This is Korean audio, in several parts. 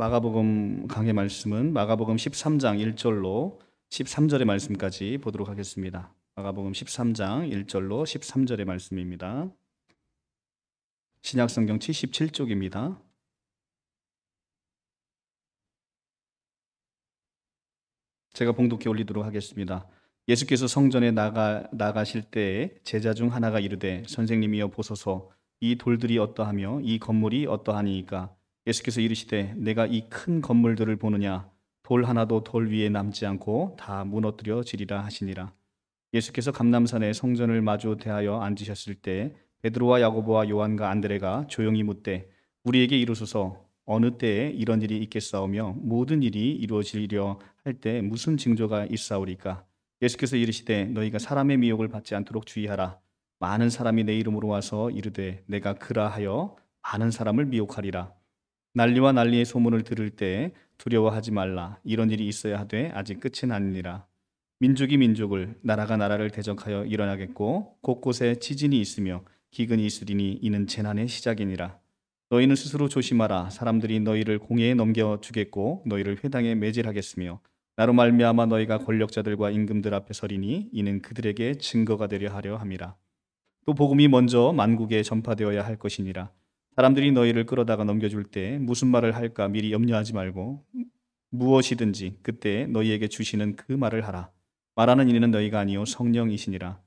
마가복음 강해 말씀은 마가복음 13장 1절로 13절의 말씀까지 보도록 하겠습니다. 마가복음 13장 1절로 13절의 말씀입니다. 신약성경 77쪽입니다. 제가 봉독해 올리도록 하겠습니다. 예수께서 성전에 나가실 때에 제자 중 하나가 이르되 선생님이여 보소서 이 돌들이 어떠하며 이 건물이 어떠하니이까. 예수께서 이르시되 내가 이 큰 건물들을 보느냐. 돌 하나도 돌 위에 남지 않고 다 무너뜨려지리라 하시니라. 예수께서 감람산에 성전을 마주 대하여 앉으셨을 때 베드로와 야고보와 요한과 안드레가 조용히 묻되 우리에게 이루소서 어느 때에 이런 일이 있겠사오며 모든 일이 이루어지려 할 때 무슨 징조가 있사오리까. 예수께서 이르시되 너희가 사람의 미혹을 받지 않도록 주의하라. 많은 사람이 내 이름으로 와서 이르되 내가 그라 하여 많은 사람을 미혹하리라. 난리와 난리의 소문을 들을 때 두려워하지 말라. 이런 일이 있어야 하되 아직 끝은 아니니라. 민족이 민족을 나라가 나라를 대적하여 일어나겠고 곳곳에 지진이 있으며 기근이 있으리니 이는 재난의 시작이니라. 너희는 스스로 조심하라. 사람들이 너희를 공회에 넘겨주겠고 너희를 회당에 매질하겠으며 나로 말미암아 너희가 권력자들과 임금들 앞에 서리니 이는 그들에게 증거가 되려 하려 함이라. 또 복음이 먼저 만국에 전파되어야 할 것이니라. 사람들이 너희를 끌어다가 넘겨줄 때 무슨 말을 할까 미리 염려하지 말고 무엇이든지 그때 너희에게 주시는 그 말을 하라. 말하는 이는 너희가 아니요 성령이시니라.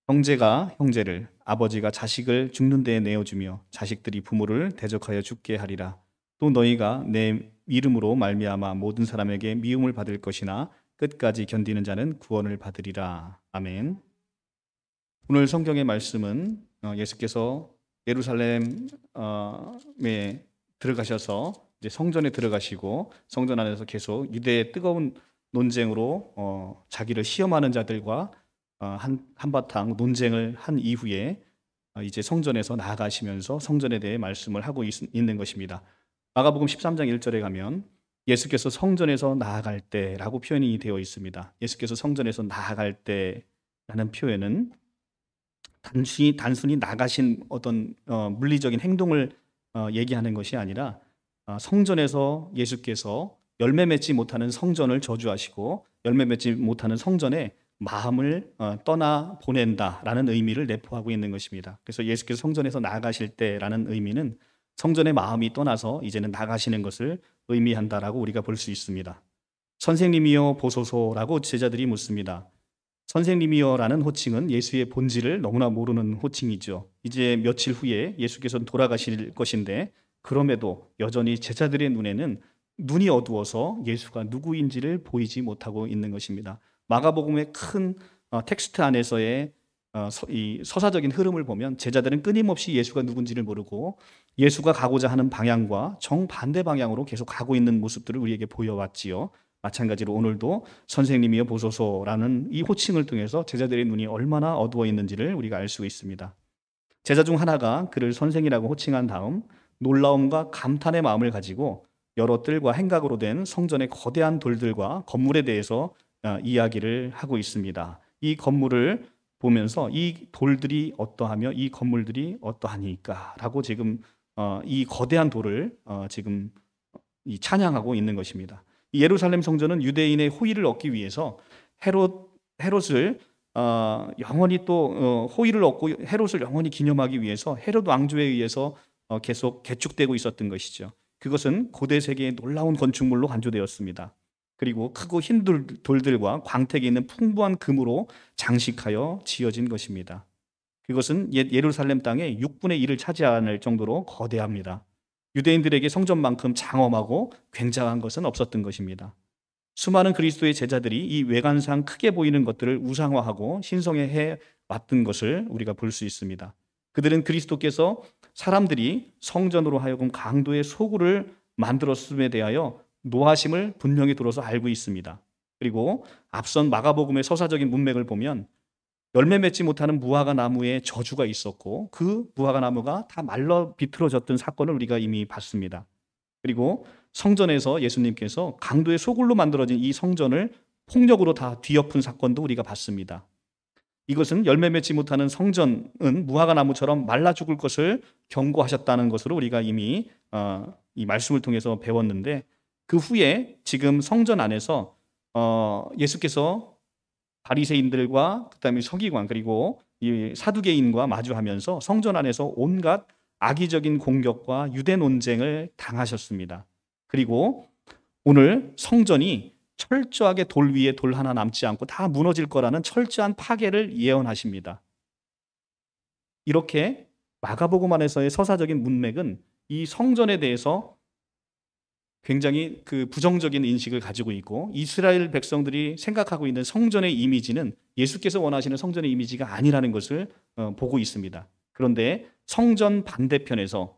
형제가 형제를, 아버지가 자식을 죽는 데에 내어주며 자식들이 부모를 대적하여 죽게 하리라. 또 너희가 내 이름으로 말미암아 모든 사람에게 미움을 받을 것이나 끝까지 견디는 자는 구원을 받으리라. 아멘. 오늘 성경의 말씀은 예수께서 예루살렘에 들어가셔서 이제 성전에 들어가시고 성전 안에서 계속 유대의 뜨거운 논쟁으로 자기를 시험하는 자들과 한바탕 논쟁을 한 이후에 이제 성전에서 나아가시면서 성전에 대해 말씀을 하고 있는 것입니다. 마가복음 13장 1절에 가면 예수께서 성전에서 나아갈 때라고 표현이 되어 있습니다. 예수께서 성전에서 나아갈 때라는 표현은 단순히 나가신 어떤 물리적인 행동을 얘기하는 것이 아니라 성전에서 예수께서 열매 맺지 못하는 성전을 저주하시고 열매 맺지 못하는 성전에 마음을 떠나 보낸다라는 의미를 내포하고 있는 것입니다. 그래서 예수께서 성전에서 나가실 때라는 의미는 성전의 마음이 떠나서 이제는 나가시는 것을 의미한다라고 우리가 볼 수 있습니다. 선생님이여 보소서라고 제자들이 묻습니다. 선생님이여라는 호칭은 예수의 본질을 너무나 모르는 호칭이죠. 이제 며칠 후에 예수께서는 돌아가실 것인데 그럼에도 여전히 제자들의 눈에는 눈이 어두워서 예수가 누구인지를 보이지 못하고 있는 것입니다. 마가복음의 큰 텍스트 안에서의 이 서사적인 흐름을 보면 제자들은 끊임없이 예수가 누군지를 모르고 예수가 가고자 하는 방향과 정반대 방향으로 계속 가고 있는 모습들을 우리에게 보여왔지요. 마찬가지로 오늘도 선생님이여 보소서라는 이 호칭을 통해서 제자들의 눈이 얼마나 어두워 있는지를 우리가 알 수 있습니다. 제자 중 하나가 그를 선생이라고 호칭한 다음 놀라움과 감탄의 마음을 가지고 여러 뜰과 행각으로 된 성전의 거대한 돌들과 건물에 대해서 이야기를 하고 있습니다. 이 건물을 보면서 이 돌들이 어떠하며 이 건물들이 어떠하니까 라고 지금 이 거대한 돌을 지금 찬양하고 있는 것입니다. 이 예루살렘 성전은 유대인의 호의를 얻기 위해서 헤롯을 영원히 또 호의를 얻고 헤롯을 영원히 기념하기 위해서 헤롯 왕조에 의해서 계속 개축되고 있었던 것이죠. 그것은 고대 세계의 놀라운 건축물로 간주되었습니다. 그리고 크고 흰 돌들과 광택이 있는 풍부한 금으로 장식하여 지어진 것입니다. 그것은 예루살렘 땅의 6분의 1을 차지할 정도로 거대합니다. 유대인들에게 성전만큼 장엄하고 굉장한 것은 없었던 것입니다. 수많은 그리스도의 제자들이 이 외관상 크게 보이는 것들을 우상화하고 신성해 왔던 것을 우리가 볼 수 있습니다. 그들은 그리스도께서 사람들이 성전으로 하여금 강도의 소굴을 만들었음에 대하여 노하심을 분명히 들어서 알고 있습니다. 그리고 앞선 마가복음의 서사적인 문맥을 보면 열매 맺지 못하는 무화과 나무에 저주가 있었고 그 무화과 나무가 다 말라 비틀어졌던 사건을 우리가 이미 봤습니다. 그리고 성전에서 예수님께서 강도의 소굴로 만들어진 이 성전을 폭력으로 다 뒤엎은 사건도 우리가 봤습니다. 이것은 열매 맺지 못하는 성전은 무화과 나무처럼 말라 죽을 것을 경고하셨다는 것으로 우리가 이미 이 말씀을 통해서 배웠는데 그 후에 지금 성전 안에서 예수께서 바리새인들과 그다음에 서기관 그리고 이 사두개인과 마주하면서 성전 안에서 온갖 악의적인 공격과 유대 논쟁을 당하셨습니다. 그리고 오늘 성전이 철저하게 돌 위에 돌 하나 남지 않고 다 무너질 거라는 철저한 파괴를 예언하십니다. 이렇게 마가복음 안에서의 서사적인 문맥은 이 성전에 대해서 굉장히 그 부정적인 인식을 가지고 있고 이스라엘 백성들이 생각하고 있는 성전의 이미지는 예수께서 원하시는 성전의 이미지가 아니라는 것을 보고 있습니다. 그런데 성전 반대편에서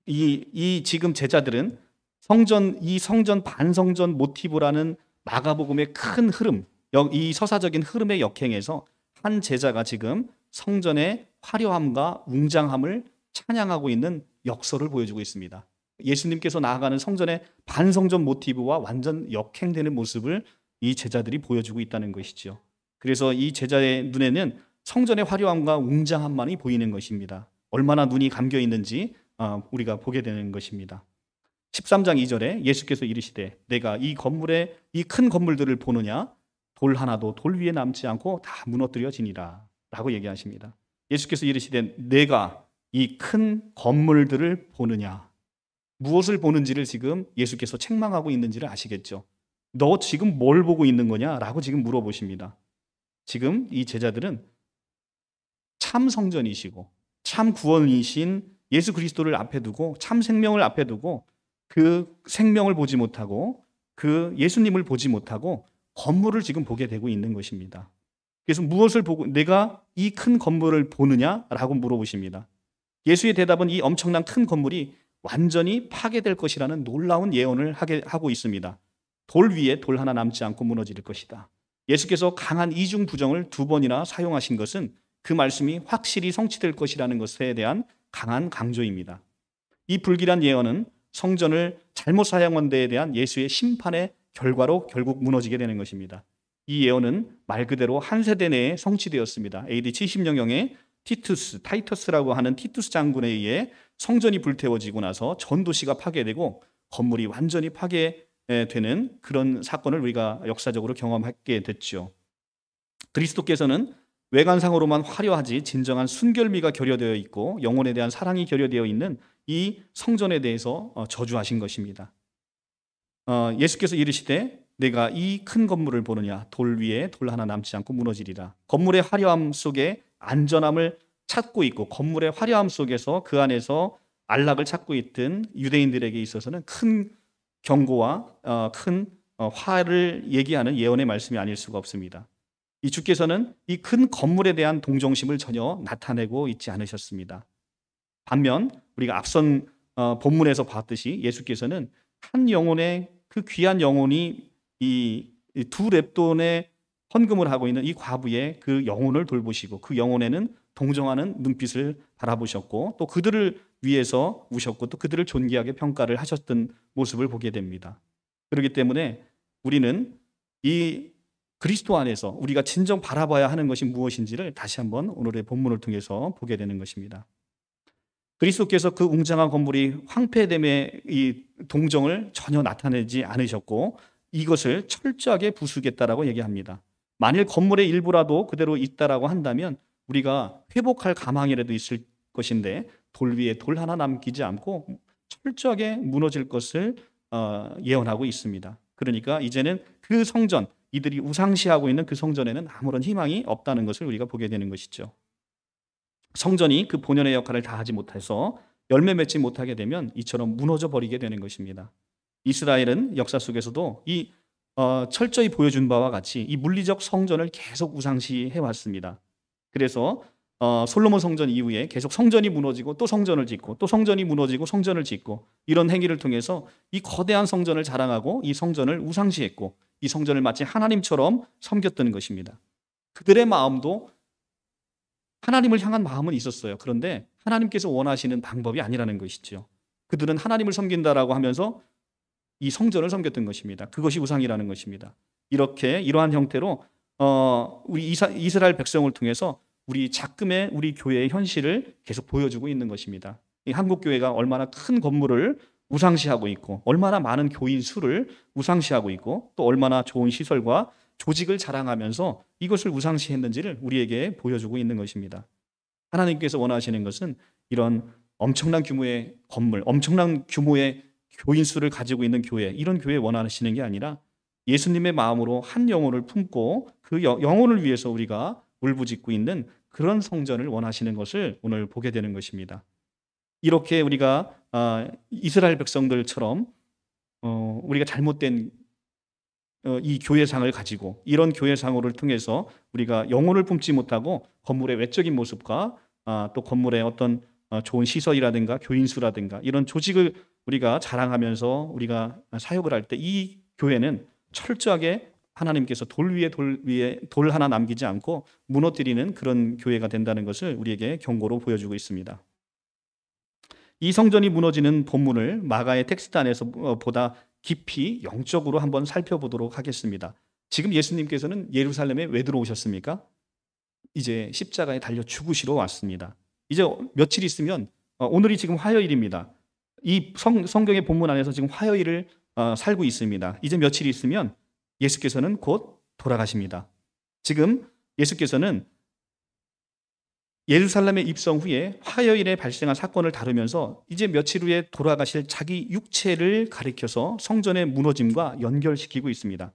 이 지금 제자들은 이 성전 반성전 모티브라는 마가복음의 큰 흐름, 이 서사적인 흐름의 역행에서 한 제자가 지금 성전의 화려함과 웅장함을 찬양하고 있는 역설을 보여주고 있습니다. 예수님께서 나아가는 성전의 반성전 모티브와 완전 역행되는 모습을 이 제자들이 보여주고 있다는 것이죠. 그래서 이 제자의 눈에는 성전의 화려함과 웅장함만이 보이는 것입니다. 얼마나 눈이 감겨 있는지 우리가 보게 되는 것입니다. 13장 2절에 예수께서 이르시되 내가 이 큰 건물들을 보느냐 돌 하나도 돌 위에 남지 않고 다 무너뜨려지니라 라고 얘기하십니다. 예수께서 이르시되 내가 이 큰 건물들을 보느냐, 무엇을 보는지를 지금 예수께서 책망하고 있는지를 아시겠죠? 너 지금 뭘 보고 있는 거냐? 라고 지금 물어보십니다. 지금 이 제자들은 참 성전이시고 참 구원이신 예수 그리스도를 앞에 두고 참 생명을 앞에 두고 그 생명을 보지 못하고 그 예수님을 보지 못하고 건물을 지금 보게 되고 있는 것입니다. 그래서 무엇을 보고 내가 이 큰 건물을 보느냐라고 물어보십니다. 예수의 대답은 이 엄청난 큰 건물이 완전히 파괴될 것이라는 놀라운 예언을 하고 있습니다. 돌 위에 돌 하나 남지 않고 무너질 것이다. 예수께서 강한 이중 부정을 2번이나 사용하신 것은 그 말씀이 확실히 성취될 것이라는 것에 대한 강한 강조입니다. 이 불길한 예언은 성전을 잘못 사용한 데에 대한 예수의 심판의 결과로 결국 무너지게 되는 것입니다. 이 예언은 말 그대로 한 세대 내에 성취되었습니다. AD 70년경에 타이터스라고 하는 티투스 장군에 의해 성전이 불태워지고 나서 전 도시가 파괴되고 건물이 완전히 파괴되는 그런 사건을 우리가 역사적으로 경험하게 됐죠. 그리스도께서는 외관상으로만 화려하지 진정한 순결미가 결여되어 있고 영혼에 대한 사랑이 결여되어 있는 이 성전에 대해서 저주하신 것입니다. 예수께서 이르시되 내가 이 큰 건물을 보느냐 돌 위에 돌 하나 남지 않고 무너지리라. 건물의 화려함 속에 안전함을 찾고 있고 건물의 화려함 속에서 그 안에서 안락을 찾고 있던 유대인들에게 있어서는 큰 경고와 큰 화를 얘기하는 예언의 말씀이 아닐 수가 없습니다. 이 주께서는 이 큰 건물에 대한 동정심을 전혀 나타내고 있지 않으셨습니다. 반면 우리가 앞선 본문에서 봤듯이 예수께서는 한 영혼의 그 귀한 영혼이 이 두 렙돈의 헌금을 하고 있는 이 과부의 그 영혼을 돌보시고 그 영혼에는 동정하는 눈빛을 바라보셨고 또 그들을 위해서 우셨고 또 그들을 존귀하게 평가를 하셨던 모습을 보게 됩니다. 그렇기 때문에 우리는 이 그리스도 안에서 우리가 진정 바라봐야 하는 것이 무엇인지를 다시 한번 오늘의 본문을 통해서 보게 되는 것입니다. 그리스도께서 그 웅장한 건물이 황폐됨의 이 동정을 전혀 나타내지 않으셨고 이것을 철저하게 부수겠다라고 얘기합니다. 만일 건물의 일부라도 그대로 있다라고 한다면 우리가 회복할 가망이라도 있을 것인데 돌 위에 돌 하나 남기지 않고 철저하게 무너질 것을 예언하고 있습니다. 그러니까 이제는 그 성전, 이들이 우상시하고 있는 그 성전에는 아무런 희망이 없다는 것을 우리가 보게 되는 것이죠. 성전이 그 본연의 역할을 다하지 못해서 열매 맺지 못하게 되면 이처럼 무너져 버리게 되는 것입니다. 이스라엘은 역사 속에서도 이 철저히 보여준 바와 같이 이 물리적 성전을 계속 우상시해 왔습니다. 그래서 솔로몬 성전 이후에 계속 성전이 무너지고 또 성전을 짓고 또 성전이 무너지고 성전을 짓고 이런 행위를 통해서 이 거대한 성전을 자랑하고 이 성전을 우상시했고 이 성전을 마치 하나님처럼 섬겼던 것입니다. 그들의 마음도 하나님을 향한 마음은 있었어요. 그런데 하나님께서 원하시는 방법이 아니라는 것이죠. 그들은 하나님을 섬긴다라고 하면서 이 성전을 섬겼던 것입니다. 그것이 우상이라는 것입니다. 이러한 형태로 우리 이스라엘 백성을 통해서 우리 작금의 우리 교회의 현실을 계속 보여주고 있는 것입니다. 이 한국 교회가 얼마나 큰 건물을 우상시하고 있고 얼마나 많은 교인 수를 우상시하고 있고 또 얼마나 좋은 시설과 조직을 자랑하면서 이것을 우상시했는지를 우리에게 보여주고 있는 것입니다. 하나님께서 원하시는 것은 이런 엄청난 규모의 건물, 엄청난 규모의 교인 수를 가지고 있는 교회, 이런 교회 원하시는 게 아니라 예수님의 마음으로 한 영혼을 품고 그 영혼을 위해서 우리가 울부짖고 있는 그런 성전을 원하시는 것을 오늘 보게 되는 것입니다. 이렇게 우리가 이스라엘 백성들처럼 우리가 잘못된 이 교회상을 가지고 이런 교회상호를 통해서 우리가 영혼을 품지 못하고 건물의 외적인 모습과 또 건물의 어떤 좋은 시설이라든가 교인 수라든가 이런 조직을 우리가 자랑하면서 우리가 사역을 할 때 이 교회는 철저하게 하나님께서 돌 위에 돌 하나 남기지 않고 무너뜨리는 그런 교회가 된다는 것을 우리에게 경고로 보여주고 있습니다. 이 성전이 무너지는 본문을 마가의 텍스트 안에서 보다 깊이 영적으로 한번 살펴보도록 하겠습니다. 지금 예수님께서는 예루살렘에 왜 들어오셨습니까? 이제 십자가에 달려 죽으시러 왔습니다. 이제 며칠 있으면 오늘이 지금 화요일입니다. 이 성경의 본문 안에서 지금 화요일을 살고 있습니다. 이제 며칠 있으면 예수께서는 곧 돌아가십니다. 지금 예수께서는 예루살렘에 입성 후에 화요일에 발생한 사건을 다루면서 이제 며칠 후에 돌아가실 자기 육체를 가리켜서 성전의 무너짐과 연결시키고 있습니다.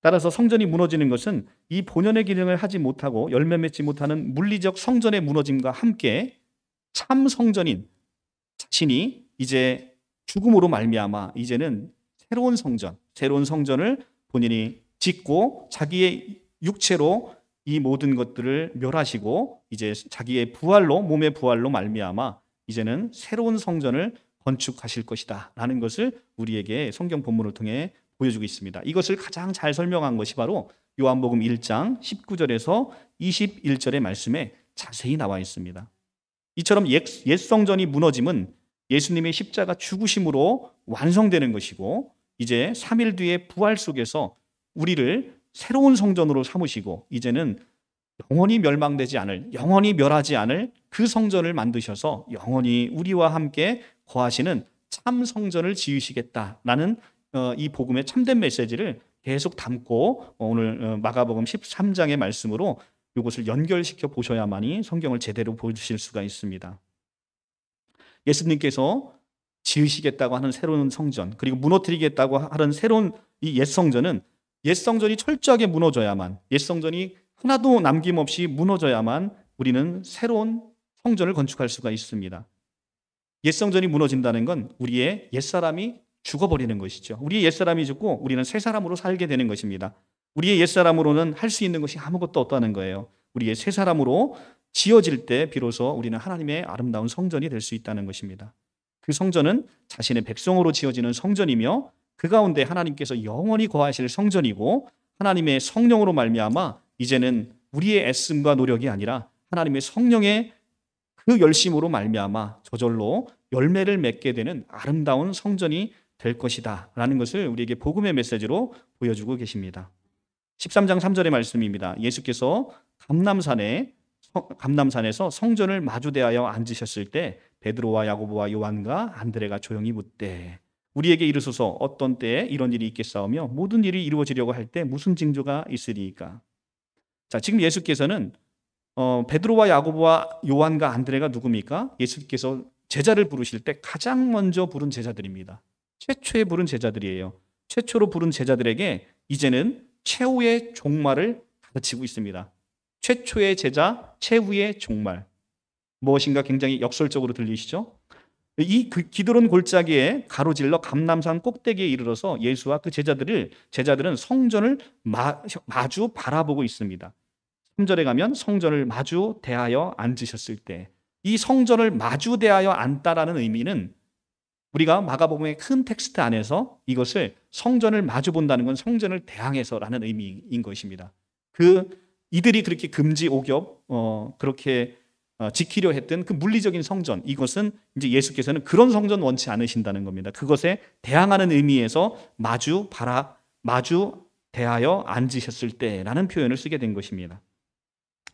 따라서 성전이 무너지는 것은 이 본연의 기능을 하지 못하고 열매 맺지 못하는 물리적 성전의 무너짐과 함께 참 성전인 자신이 이제 죽음으로 말미암아 이제는 새로운 성전을 본인이 짓고 자기의 육체로 이 모든 것들을 멸하시고 이제 자기의 부활로 몸의 부활로 말미암아 이제는 새로운 성전을 건축하실 것이다 라는 것을 우리에게 성경 본문을 통해 보여주고 있습니다. 이것을 가장 잘 설명한 것이 바로 요한복음 1장 19절에서 21절의 말씀에 자세히 나와 있습니다. 이처럼 옛 성전이 무너짐은 예수님의 십자가 죽으심으로 완성되는 것이고 이제 3일 뒤에 부활 속에서 우리를 새로운 성전으로 삼으시고 이제는 영원히 멸망되지 않을, 영원히 멸하지 않을 그 성전을 만드셔서 영원히 우리와 함께 거하시는 참 성전을 지으시겠다라는 이 복음의 참된 메시지를 계속 담고 오늘 마가복음 13장의 말씀으로 이것을 연결시켜 보셔야만이 성경을 제대로 보실 수가 있습니다. 예수님께서 지으시겠다고 하는 새로운 성전, 그리고 무너뜨리겠다고 하는 새로운 이 옛 성전은 옛 성전이 철저하게 무너져야만, 옛 성전이 하나도 남김없이 무너져야만 우리는 새로운 성전을 건축할 수가 있습니다. 옛 성전이 무너진다는 건 우리의 옛사람이 죽어버리는 것이죠. 우리의 옛사람이 죽고 우리는 새 사람으로 살게 되는 것입니다. 우리의 옛사람으로는 할 수 있는 것이 아무것도 없다는 거예요. 우리의 새 사람으로 지어질 때 비로소 우리는 하나님의 아름다운 성전이 될 수 있다는 것입니다. 그 성전은 자신의 백성으로 지어지는 성전이며 그 가운데 하나님께서 영원히 거하실 성전이고 하나님의 성령으로 말미암아 이제는 우리의 애씀과 노력이 아니라 하나님의 성령의 그 열심으로 말미암아 저절로 열매를 맺게 되는 아름다운 성전이 될 것이다 라는 것을 우리에게 복음의 메시지로 보여주고 계십니다. 13장 3절의 말씀입니다. 예수께서 감람산에서 성전을 마주 대하여 앉으셨을 때 베드로와 야고보와 요한과 안드레가 조용히 묻되 우리에게 이르소서 어떤 때에 이런 일이 있겠사오며 모든 일이 이루어지려고 할 때 무슨 징조가 있으리이까. 자, 지금 예수께서는 베드로와 야고보와 요한과 안드레가 누굽니까? 예수께서 제자를 부르실 때 가장 먼저 부른 제자들입니다. 최초에 부른 제자들이에요. 최초로 부른 제자들에게 이제는 최후의 종말을 가르치고 있습니다. 최초의 제자, 최후의 종말. 무엇인가 굉장히 역설적으로 들리시죠? 이 기드론 골짜기에 가로질러 감람산 꼭대기에 이르러서 예수와 그 제자들은 성전을 마주 바라보고 있습니다. 3절에 가면 성전을 마주 대하여 앉으셨을 때, 이 성전을 마주 대하여 앉다라는 의미는 우리가 마가복음의 큰 텍스트 안에서 이것을 성전을 마주 본다는 건 성전을 대항해서라는 의미인 것입니다. 이들이 그렇게 금지 오겹 그렇게 지키려 했던 그 물리적인 성전, 이것은 이제 예수께서는 그런 성전 원치 않으신다는 겁니다. 그것에 대항하는 의미에서 마주 대하여 앉으셨을 때라는 표현을 쓰게 된 것입니다.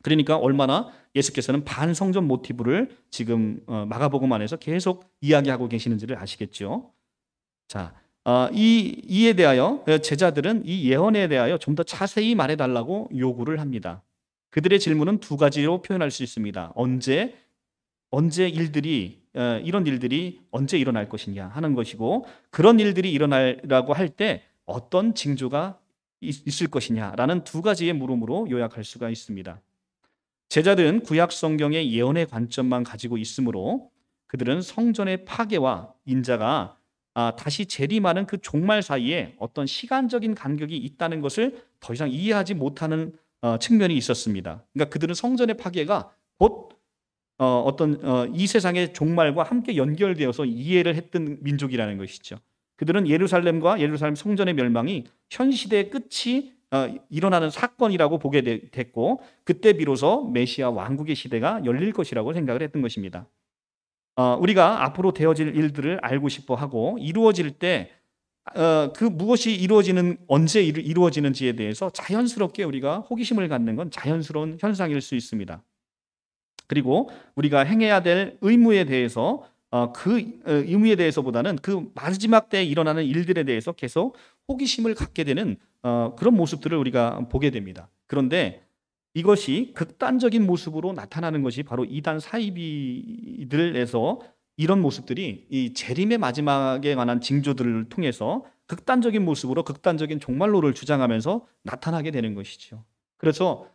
그러니까 얼마나 예수께서는 반성전 모티브를 지금 마가복음 안에서 계속 이야기하고 계시는지를 아시겠죠. 자, 이에 대하여 제자들은 이 예언에 대하여 좀 더 자세히 말해달라고 요구를 합니다. 그들의 질문은 두 가지로 표현할 수 있습니다. 언제 이런 일들이 언제 일어날 것이냐 하는 것이고, 그런 일들이 일어나라고 할 때 어떤 징조가 있을 것이냐라는 두 가지의 물음으로 요약할 수가 있습니다. 제자들은 구약 성경의 예언의 관점만 가지고 있으므로 그들은 성전의 파괴와 인자가 다시 재림하는 그 종말 사이에 어떤 시간적인 간격이 있다는 것을 더 이상 이해하지 못하는 측면이 있었습니다. 그러니까 그들은 성전의 파괴가 곧 이 세상의 종말과 함께 연결되어서 이해를 했던 민족이라는 것이죠. 그들은 예루살em 성전의 멸망이 현 시대의 끝이 일어나는 사건이라고 보게 됐고, 그때 비로소 메시아 왕국의 시대가 열릴 것이라고 생각을 했던 것입니다. 우리가 앞으로 되어질 일들을 알고 싶어하고 이루어질 때 그 무엇이 언제 이루어지는지에 대해서 자연스럽게 우리가 호기심을 갖는 건 자연스러운 현상일 수 있습니다. 그리고 우리가 행해야 될 의무에 대해서 그 의무에 대해서보다는 그 마지막 때에 일어나는 일들에 대해서 계속 호기심을 갖게 되는 그런 모습들을 우리가 보게 됩니다. 그런데 이것이 극단적인 모습으로 나타나는 것이 바로 이단 사이비들에서 이런 모습들이 이 재림의 마지막에 관한 징조들을 통해서 극단적인 모습으로 극단적인 종말론을 주장하면서 나타나게 되는 것이죠. 그래서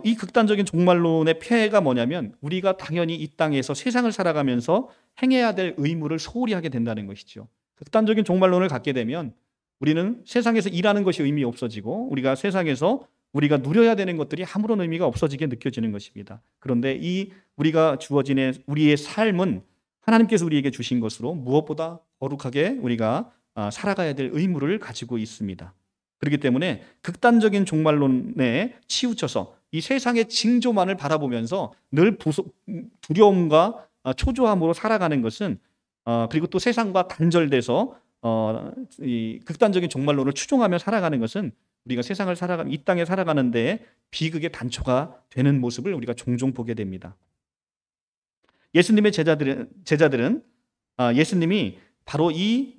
이 극단적인 종말론의 폐해가 뭐냐면 우리가 당연히 이 땅에서 세상을 살아가면서 행해야 될 의무를 소홀히 하게 된다는 것이죠. 극단적인 종말론을 갖게 되면 우리는 세상에서 일하는 것이 의미 없어지고 우리가 세상에서 우리가 누려야 되는 것들이 아무런 의미가 없어지게 느껴지는 것입니다. 그런데 우리가 주어진 우리의 삶은 하나님께서 우리에게 주신 것으로 무엇보다 거룩하게 우리가 살아가야 될 의무를 가지고 있습니다. 그렇기 때문에 극단적인 종말론에 치우쳐서 이 세상의 징조만을 바라보면서 늘 두려움과 초조함으로 살아가는 것은 그리고 또 세상과 단절돼서 이 극단적인 종말론을 추종하며 살아가는 것은 우리가 이 땅에 살아가는 데에 비극의 단초가 되는 모습을 우리가 종종 보게 됩니다. 예수님의 제자들은 예수님이 바로 이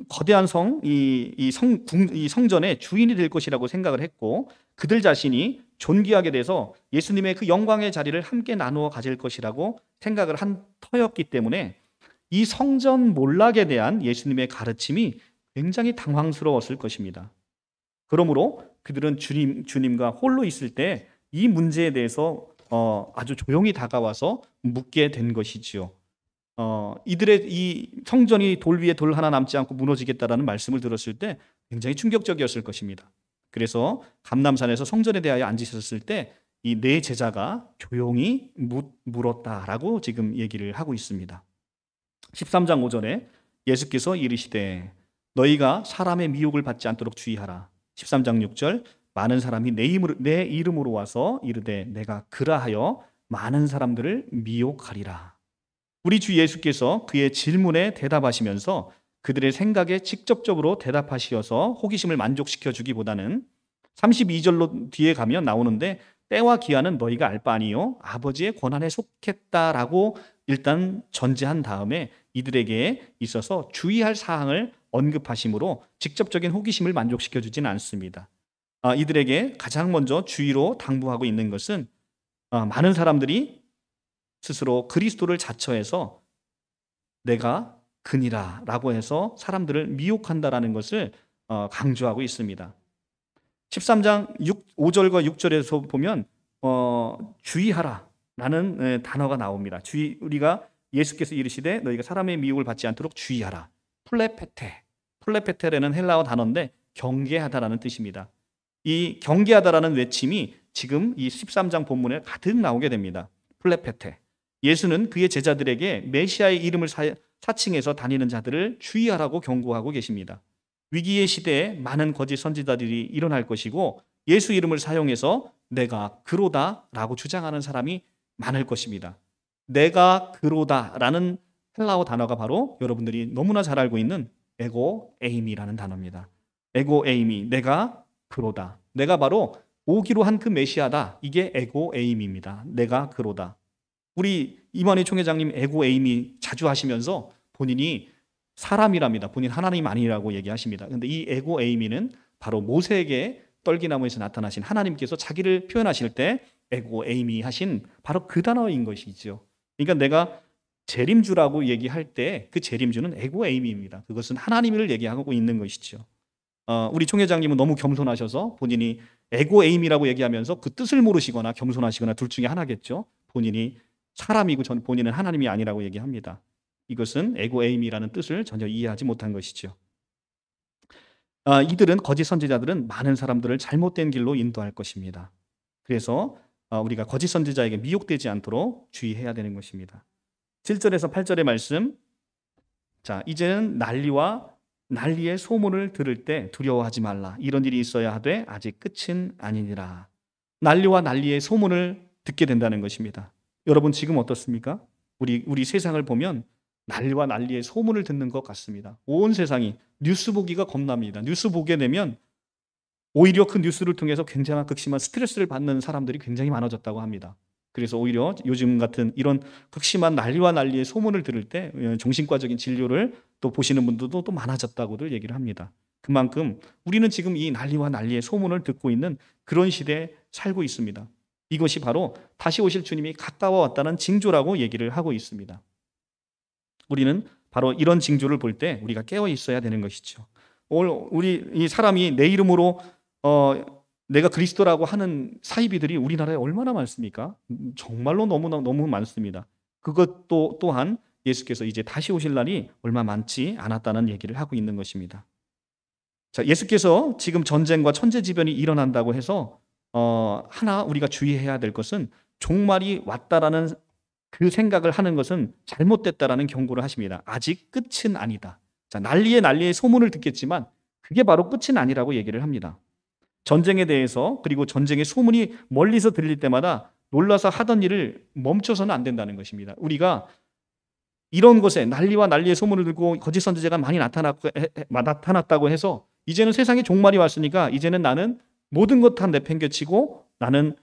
거대한 이 성전의 주인이 될 것이라고 생각을 했고, 그들 자신이 존귀하게 돼서 예수님의 그 영광의 자리를 함께 나누어 가질 것이라고 생각을 한 터였기 때문에 이 성전 몰락에 대한 예수님의 가르침이 굉장히 당황스러웠을 것입니다. 그러므로 그들은 주님과 홀로 있을 때 이 문제에 대해서 아주 조용히 다가와서 묻게 된 것이지요. 이들의 이 성전이 돌 위에 돌 하나 남지 않고 무너지겠다라는 말씀을 들었을 때 굉장히 충격적이었을 것입니다. 그래서 감람산에서 성전에 대하여 앉으셨을 때 이 네 제자가 조용히 물었다라고 지금 얘기를 하고 있습니다. 13장 5절에 예수께서 이르시되 너희가 사람의 미혹을 받지 않도록 주의하라. 13장 6절 많은 사람이 내 이름으로 와서 이르되 내가 그라하여 많은 사람들을 미혹하리라. 우리 주 예수께서 그의 질문에 대답하시면서 그들의 생각에 직접적으로 대답하시어서 호기심을 만족시켜 주기보다는 32절로 뒤에 가면 나오는데 때와 기한은 너희가 알 바 아니요 아버지의 권한에 속했다라고 일단 전제한 다음에 이들에게 있어서 주의할 사항을 언급하심으로 직접적인 호기심을 만족시켜 주지는 않습니다. 이들에게 가장 먼저 주의로 당부하고 있는 것은 많은 사람들이 스스로 그리스도를 자처해서 내가 그니라 라고 해서 사람들을 미혹한다라는 것을 강조하고 있습니다. 13장 5절과 6절에서 보면 주의하라 라는 단어가 나옵니다. 우리가 예수께서 이르시되 너희가 사람의 미혹을 받지 않도록 주의하라. 플레페테라는 헬라어 단어인데 경계하다라는 뜻입니다. 이 경계하다라는 외침이 지금 이 13장 본문에 가득 나오게 됩니다. 플레페테. 예수는 그의 제자들에게 메시아의 이름을 사칭해서 다니는 자들을 주의하라고 경고하고 계십니다. 위기의 시대에 많은 거짓 선지자들이 일어날 것이고 예수 이름을 사용해서 내가 그로다라고 주장하는 사람이 많을 것입니다. 내가 그로다라는 헬라어 단어가 바로 여러분들이 너무나 잘 알고 있는 에고 에이미라는 단어입니다. 에고 에이미, 내가 그로다. 내가 바로 오기로 한 그 메시아다. 이게 에고에임입니다. 내가 그로다. 우리 이만희 총회장님 에고에임이 자주 하시면서 본인이 사람이랍니다. 본인 하나님 아니라고 얘기하십니다. 근데 이 에고에이미는 바로 모세에게 떨기나무에서 나타나신 하나님께서 자기를 표현하실 때 에고에이미 하신 바로 그 단어인 것이죠. 그러니까 내가 재림주라고 얘기할 때 그 재림주는 에고에이미입니다. 그것은 하나님을 얘기하고 있는 것이죠. 우리 총회장님은 너무 겸손하셔서 본인이 에고에임이라고 얘기하면서 그 뜻을 모르시거나 겸손하시거나 둘 중에 하나겠죠. 본인이 사람이고 본인은 하나님이 아니라고 얘기합니다. 이것은 에고에임이라는 뜻을 전혀 이해하지 못한 것이죠. 이들은 거짓 선지자들은 많은 사람들을 잘못된 길로 인도할 것입니다. 그래서 우리가 거짓 선지자에게 미혹되지 않도록 주의해야 되는 것입니다. 7절에서 8절의 말씀. 자, 이제는 난리의 소문을 들을 때 두려워하지 말라. 이런 일이 있어야 하되 아직 끝은 아니니라. 난리의 소문을 듣게 된다는 것입니다. 여러분 지금 어떻습니까? 우리 세상을 보면 난리의 소문을 듣는 것 같습니다. 온 세상이 뉴스 보기가 겁납니다. 뉴스 보게 되면 오히려 그 뉴스를 통해서 굉장한 극심한 스트레스를 받는 사람들이 굉장히 많아졌다고 합니다. 그래서 오히려 요즘 같은 이런 극심한 난리의 소문을 들을 때 정신과적인 진료를 또 보시는 분들도 또 많아졌다고들 얘기를 합니다. 그만큼 우리는 지금 이 난리의 소문을 듣고 있는 그런 시대에 살고 있습니다. 이것이 바로 다시 오실 주님이 가까워 왔다는 징조라고 얘기를 하고 있습니다. 우리는 바로 이런 징조를 볼 때 우리가 깨어 있어야 되는 것이죠. 우리 이 사람이 내 이름으로 내가 그리스도라고 하는 사이비들이 우리나라에 얼마나 많습니까? 정말로 너무 많습니다. 그것도 또한 예수께서 이제 다시 오실 날이 얼마 많지 않았다는 얘기를 하고 있는 것입니다. 자, 예수께서 지금 전쟁과 천재지변이 일어난다고 해서 하나 우리가 주의해야 될 것은 종말이 왔다라는 그 생각을 하는 것은 잘못됐다라는 경고를 하십니다. 아직 끝은 아니다. 자, 난리의 소문을 듣겠지만 그게 바로 끝은 아니라고 얘기를 합니다. 전쟁에 대해서 그리고 전쟁의 소문이 멀리서 들릴 때마다 놀라서 하던 일을 멈춰서는 안 된다는 것입니다. 우리가 이런 것에 난리의 소문을 듣고 거짓 선지자가 많이 나타났다고 해서 이제는 세상에 종말이 왔으니까 이제는 나는 모든 것 다 내팽개치고 나는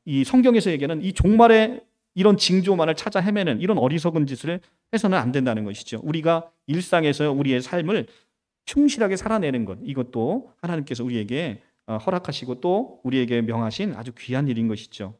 이 성경에서 얘기하는 이 종말의 이런 징조만을 찾아 헤매는 이런 어리석은 짓을 해서는 안 된다는 것이죠. 우리가 일상에서 우리의 삶을 충실하게 살아내는 것, 이것도 하나님께서 우리에게 허락하시고 또 우리에게 명하신 아주 귀한 일인 것이죠.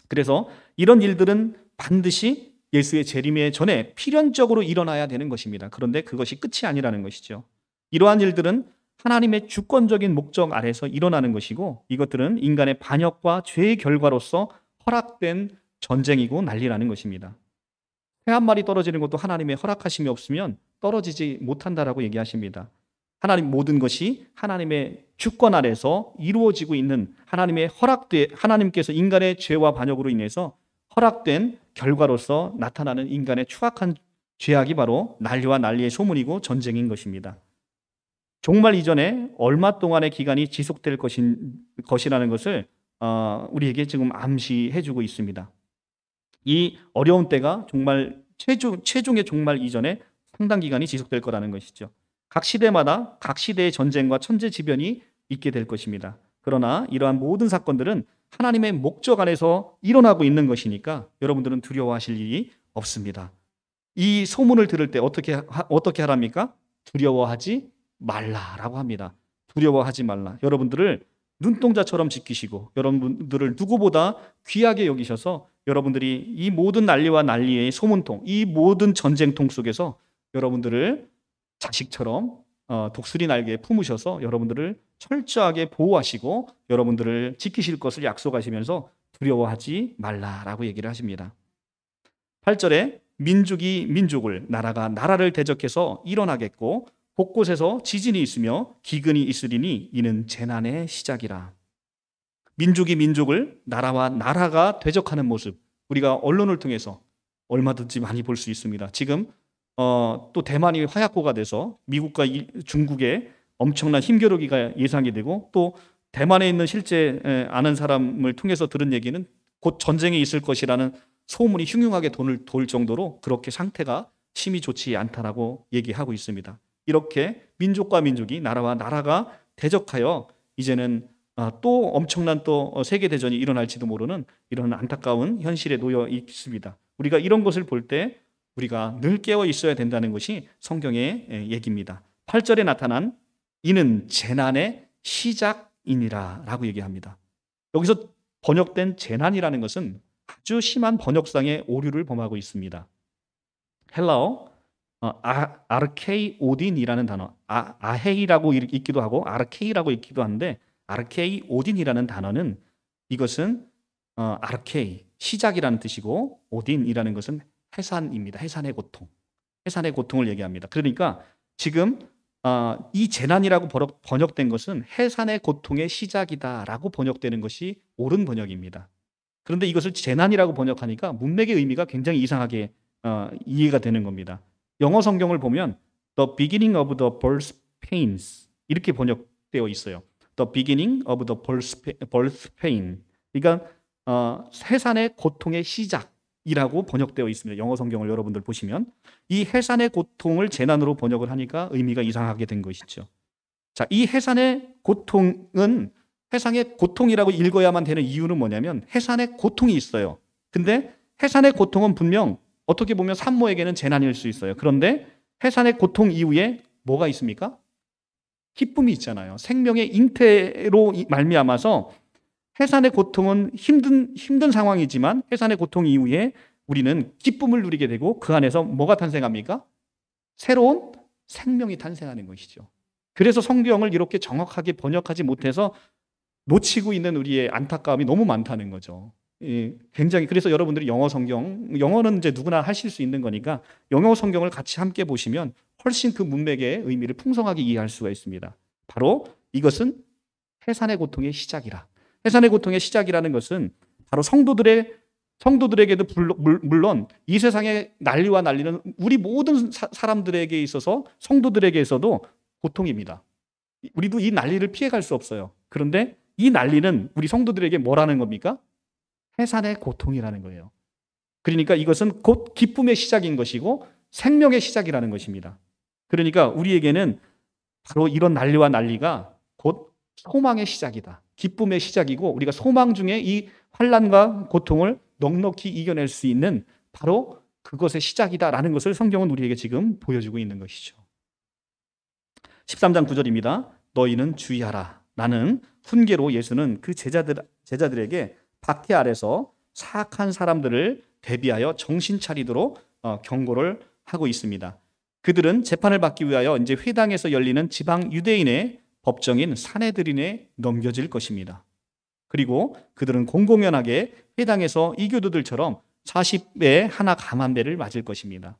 그래서 이런 일들은 반드시 예수의 재림에 전에 필연적으로 일어나야 되는 것입니다. 그런데 그것이 끝이 아니라는 것이죠. 이러한 일들은 하나님의 주권적인 목적 아래서 일어나는 것이고 이것들은 인간의 반역과 죄의 결과로서 허락된 전쟁이고 난리라는 것입니다. 새 한 마리 떨어지는 것도 하나님의 허락하심이 없으면 떨어지지 못한다라고 얘기하십니다. 모든 것이 하나님의 주권 아래서 이루어지고 있는 하나님께서 인간의 죄와 반역으로 인해서 허락된 결과로서 나타나는 인간의 추악한 죄악이 바로 난리의 소문이고 전쟁인 것입니다. 종말 이전에 얼마 동안의 기간이 지속될 것이라는 것을 우리에게 지금 암시해주고 있습니다. 이 어려운 때가 정말 최종의 종말 이전에 상당 기간이 지속될 거라는 것이죠. 각 시대마다 각 시대의 전쟁과 천재지변이 있게 될 것입니다. 그러나 이러한 모든 사건들은 하나님의 목적 안에서 일어나고 있는 것이니까 여러분들은 두려워하실 일이 없습니다. 이 소문을 들을 때 어떻게 하랍니까? 두려워하지 말라라고 합니다. 두려워하지 말라. 여러분들을 눈동자처럼 지키시고 여러분들을 누구보다 귀하게 여기셔서 여러분들이 이 모든 난리의 소문통, 이 모든 전쟁통 속에서 여러분들을 자식처럼 독수리 날개에 품으셔서 여러분들을 철저하게 보호하시고 여러분들을 지키실 것을 약속하시면서 두려워하지 말라라고 얘기를 하십니다. 8절에 민족이 민족을, 나라가 나라를 대적해서 일어나겠고 곳곳에서 지진이 있으며 기근이 있으리니 이는 재난의 시작이라. 민족이 민족을, 나라와 나라가 대적하는 모습, 우리가 언론을 통해서 얼마든지 많이 볼 수 있습니다. 지금 또 대만이 화약고가 돼서 미국과 중국의 엄청난 힘겨루기가 예상이 되고 또 대만에 있는 실제 아는 사람을 통해서 들은 얘기는 곧 전쟁이 있을 것이라는 소문이 흉흉하게 돌 정도로 그렇게 상태가 심히 좋지 않다라고 얘기하고 있습니다. 이렇게 민족과 민족이, 나라와 나라가 대적하여 이제는 또 엄청난 또 세계 대전이 일어날지도 모르는 이런 안타까운 현실에 놓여 있습니다. 우리가 이런 것을 볼 때 우리가 늘 깨어 있어야 된다는 것이 성경의 얘기입니다. 8절에 나타난 이는 재난의 시작이니라라고 얘기합니다. 여기서 번역된 재난이라는 것은 아주 심한 번역상의 오류를 범하고 있습니다. 헬라어 아르케이오딘이라는 단어, 아헤이라고 읽기도 하고 아르케이라고 읽기도 하는데, 아르케이오딘이라는 단어는 이것은 아르케이, 시작이라는 뜻이고, 오딘이라는 것은 해산입니다. 해산의 고통, 해산의 고통을 얘기합니다. 그러니까 지금 이 재난이라고 번역된 것은 해산의 고통의 시작이다라고 번역되는 것이 옳은 번역입니다. 그런데 이것을 재난이라고 번역하니까 문맥의 의미가 굉장히 이상하게 이해가 되는 겁니다. 영어 성경을 보면 The beginning of the birth pains 이렇게 번역되어 있어요. The beginning of the birth pain. 그러니까 해산의 고통의 시작이라고 번역되어 있습니다. 영어 성경을 여러분들 보시면 이 해산의 고통을 재난으로 번역을 하니까 의미가 이상하게 된 것이죠. 자, 이 해산의 고통은 해상의 고통이라고 읽어야만 되는 이유는 뭐냐면 해산의 고통이 있어요. 근데 해산의 고통은 분명 어떻게 보면 산모에게는 재난일 수 있어요. 그런데 해산의 고통 이후에 뭐가 있습니까? 기쁨이 있잖아요. 생명의 잉태로 말미암아서 해산의 고통은 힘든 상황이지만 해산의 고통 이후에 우리는 기쁨을 누리게 되고 그 안에서 뭐가 탄생합니까? 새로운 생명이 탄생하는 것이죠. 그래서 성경을 이렇게 정확하게 번역하지 못해서 놓치고 있는 우리의 안타까움이 너무 많다는 거죠. 굉장히 그래서 여러분들이 영어는 이제 누구나 하실 수 있는 거니까 영어 성경을 같이 함께 보시면 훨씬 그 문맥의 의미를 풍성하게 이해할 수가 있습니다. 바로 이것은 해산의 고통의 시작이라. 해산의 고통의 시작이라는 것은 바로 성도들에게도 물론 이 세상의 난리와 난리는 우리 모든 사람들에게 있어서 성도들에게서도 고통입니다. 우리도 이 난리를 피해갈 수 없어요. 그런데 이 난리는 우리 성도들에게 뭐라는 겁니까? 해산의 고통이라는 거예요. 그러니까 이것은 곧 기쁨의 시작인 것이고 생명의 시작이라는 것입니다. 그러니까 우리에게는 바로 이런 난리와 난리가 곧 소망의 시작이다. 기쁨의 시작이고 우리가 소망 중에 이 환난과 고통을 넉넉히 이겨낼 수 있는 바로 그것의 시작이다라는 것을 성경은 우리에게 지금 보여주고 있는 것이죠. 13장 9절입니다. 너희는 주의하라. 라는 훈계로 예수는 그 제자들에게 박해 아래서 사악한 사람들을 대비하여 정신 차리도록 경고를 하고 있습니다. 그들은 재판을 받기 위하여 이제 회당에서 열리는 지방 유대인의 법정인 산헤드린에 넘겨질 것입니다. 그리고 그들은 공공연하게 회당에서 이교도들처럼 40배 하나 감한배를 맞을 것입니다.